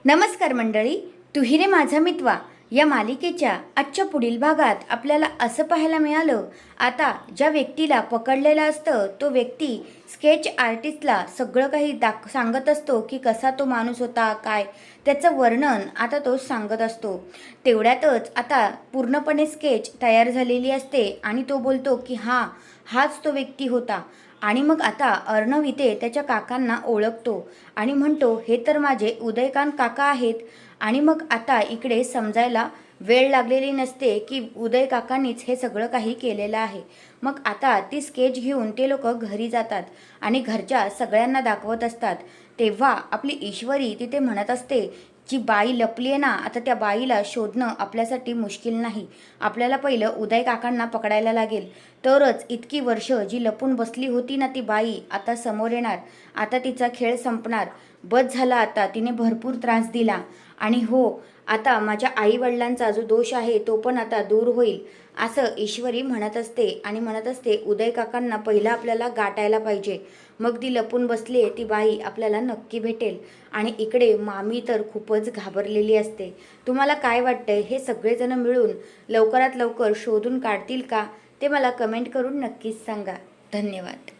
नमस्कार मंडळी, तुही रे माझा मितवा या मालिकेच्या आजच्या पुढील भागात आपल्याला असं पाहायला मिळालं, आता ज्या व्यक्तीला पकडलेलं असतं तो व्यक्ती स्केच आर्टिस्टला सगळं काही सांगत असतो की कसा तो माणूस होता, काय त्याचं वर्णन आता तो सांगत असतो। तेवढ्यातच आता पूर्णपणे स्केच तयार झालेली असते आणि तो बोलतो की हाच तो व्यक्ती होता। आणि मग आता अर्णव इथे त्याच्या काकांना ओळखतो आणि म्हणतो, हे तर माझे उदयकांत काका आहेत। आणि मग आता इकडे समजायला वेळ लागलेली नसते की उदय काकांनीच हे सगळं काही केलेलं आहे। मग आता ती स्केच घेऊन ते लोक घरी जातात आणि घरच्या सगळ्यांना दाखवत असतात। तेव्हा आपली ईश्वरी तिथे म्हणत असते, जी बाई लपली आहे ना, आता त्या बाईला शोधणं आपल्यासाठी मुश्किल नाही। आपल्याला पहिलं उदय काकांना पकडायला लागेल, तरच इतकी वर्ष जी लपून बसली होती ना ती बाई आता समोर येणार। आता तिचा खेळ संपणार। बस झाला, आता तिने भरपूर त्रास दिला आणि हो, आता माझ्या आई वडिलांचा जो दोष आहे तो पण आता दूर होईल, असं ईश्वरी म्हणत असते। आणि म्हणत असते, उदय काकांना पहिलं आपल्याला गाठायला पाहिजे, मग ती लपून बसली ती बाई आपल्याला नक्की भेटेल। आणि इकडे मामी तर खूपच घाबरलेली असते। तुम्हाला काय वाटतंय, हे सगळेजण मिळून लवकरात लवकर शोधून काढतील का? ते मला कमेंट करून नक्कीच सांगा। धन्यवाद।